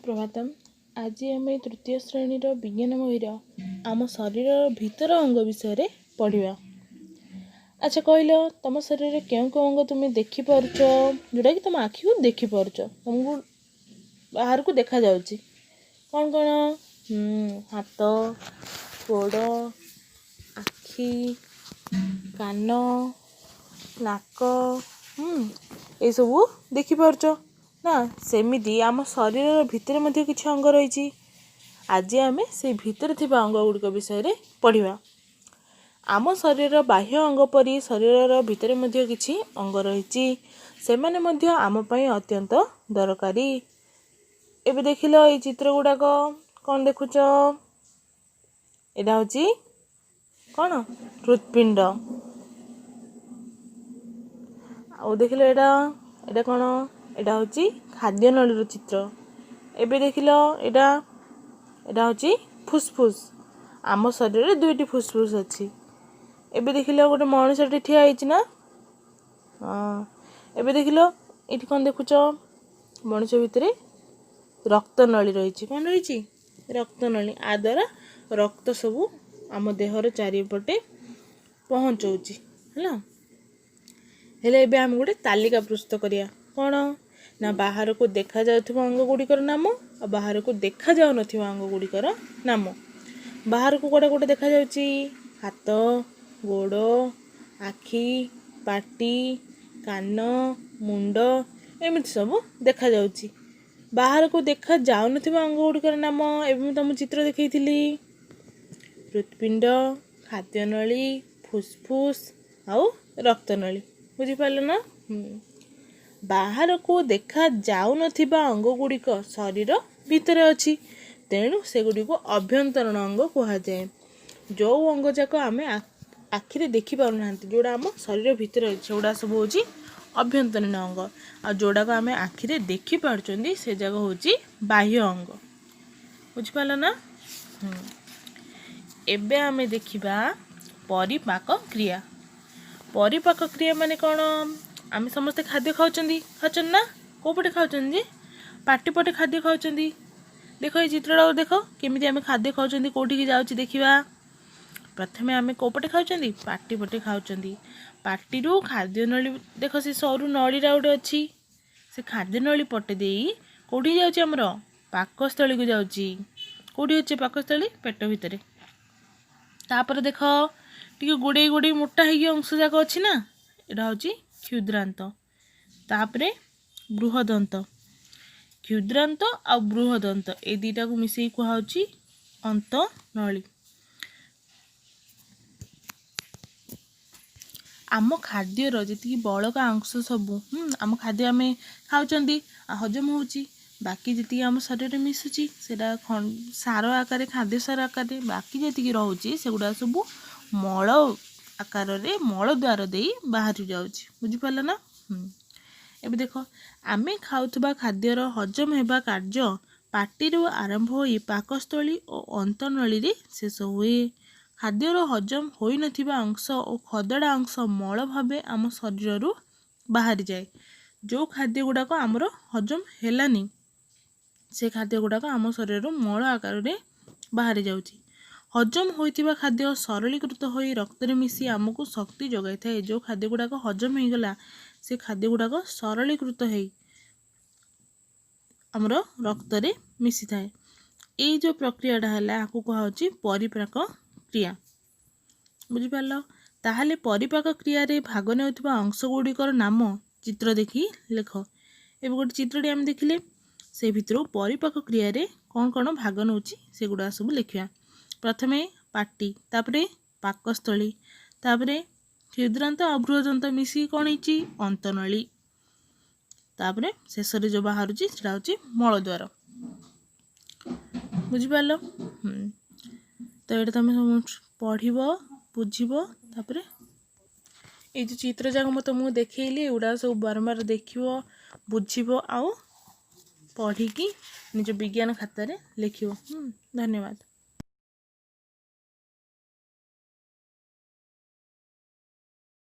सुप्रभातम। आज आम तृतीय श्रेणीर विज्ञान बहिर आम शरीर भीतर अंग विषय पढ़ा। अच्छा कहल, तुम शरीर क्यों क्यों अंग तुम देखिपुर जोटा कि तुम आखि को देखिपुर तुमको बाहर को देखा जाउची कौन कौन? हाथ, गोड़, आखि, कान, नाक, ये सब देखिपुर ना। सेमिति आम शरीर भितर मध्य किछि अंग रही। आज आमे से भितर थिबा अंग गुड़िक विषय पढ़ा। आम शरीर बाह्य अंग परी शरीर भितर मध्य किछि अंग रही, से माने मध्य आम पई अत्यंत दरकारी। एबे देखिलो ये चित्र गुड़ाक कौन देखुच? एटा होची कौन? हृत्पिंड। आउ देखिलो एटा कौन? एटा होची खाद्य नळीर चित्र। एबे देखिलो एटा होची फुसफुस। आम शरीर रे दुईटी फुसफुस अछि। एबे देखिलो गोटे मनुष्यटी ठिया होईची ना। एबे देखिलो एठी कौन देखुच? मनुष्य भितरे रक्त नळी रही। कौन रही? रक्त नळी। आ द्वारा रक्त सबू आम देहर चारिपटे पहुँचौची है। हेले एबे आम गोटे तालिका प्रस्तुत करिया। कौन ना बाहर को देखा जाउथिबा अंग गुड़िकर नाम और बाहर को देखा जाउ नथिबा अंग गुड़िकर नाम। बाहर को कोडा कोडा देखा जाउची? हाथ, गोड़, आखि, पाटी, कान, मुंड, एमिति सब देखा जाउची। बाहर को देखा जाउ नथिबा अंग गुड़िकर नाम एवं तुम चित्र देखैथिली। हृत्पिंड, खाद्य नळी, फुसफुस आउ रक्त नळी। बुझी पारले ना? बाहर को देखा जाउ नथिबा अंग गुड़िक शरीर भितर अछि, तेणु से गुड़िक अभ्यंतरण अंग कहा जाए। जो अंग जाक आमे आखिरे देखि पारु नांती, जोड़ा आम शरीर भितर अछि, जोड़ा सब होची अभ्यंतरीण अंग। आ जोड़ा को आमे आखिरे देखि पारचोंदी से जगह होची बाह्य अंग। बुझी पारला ना? एबे आमे देखिबा परिपाक क्रिया। परिपाक क्रिया माने कौन? आमे समस्ते खाद्य खाउचन ना। को पटे खाउचन जी? पाटी पटे खाद्य खाउचन। देखो ये चित्रटा देखो केमिति आमे खाद्य खाउचन, कोठी की जाउची देखिबा। प्रथमे आमे को पटे खाउचन? पाटी पटे खाउचन। पाटी रु खाद्य नळी देखो से सरू नळी राउडे अछि, से खाद्य नळी पटे देई कोठी जाउची? हमर पाकस्थली को जाउची। कोठी अछि पाकस्थली? पेट भितरे। तापर देखो टिके गुडे गुडे मोटा हेगी अंश जाक अछि ना। एटा होची क्षुद्रांत। तापरे बृहदंत। क्षुद्रांत आ बृहदंत ए दुईटा को मिसई कुहा होची अंत नळी। आम खाद्यर जति बळका अंश सबू आम खाद्य आमे खाउचंदी हजम होची, बाकी जति आम शरीर में मिसुची सेटा सार आकार खाद्य सार आकार, बाकी जति रहउची सेगुडा सबू मल आकार रे मल द्वार देई बाहरी जाउची। बुझी पारला ना? एबे देखो आमे खाउथबा खाद्यर हजम हेबा कार्य पाटी रु आरंभ होई पाकस्थली और अंतनळी रे शेष हुए। खाद्यर हजम होई नथिबा अंश और खदड़ा अंश मल भाबे आम शरीर रु बाहरी जाए। जो खाद्य गुडाक आमर हजम हेलानी से खाद्य गुडाक आम शरीर रु मल आकार रे बाहरी जाउची। हजम होइतिबा खाद्य सरलीकृत होई रक्त रे मिसी आमको शक्ति जोगाई थाए। जो खाद्य गुडाक हजम हो गला से खाद्य गुडाक सरलीकृत होई आमर रक्त रे मिसी थाए। ए जो प्रक्रियाटा है आपको कहा होची परिपाक क्रिया। बुझी पारलो? ताहाले परिपाक क्रिया रे भाग नेउथिबा अंश गुड़िकर नाम चित्र देखी लेख। एबे गोटे चित्रटी आम देखिले से भितरु परिपाक क्रिया रे कौन कौन भाग नउची से गुडा सब लिखिया। प्रथमे पाटी, तापरे पाकस्थली, तापरे क्षुद्रांत अबृहदंत मिसी कौन होची अंतनळी, तापरे शेष रे जो बाहरुची सेटा होची मल द्वार। बुझी पारलो? तो एटा तमे पढ़िबो बुझिबो। तापरे ए जो चित्र जाक मत मु देखैली एउडा सब बारंबार देखिबो बुझिबो आउ पढ़िकी निज विज्ञान खाता रे लिखिबो। धन्यवाद।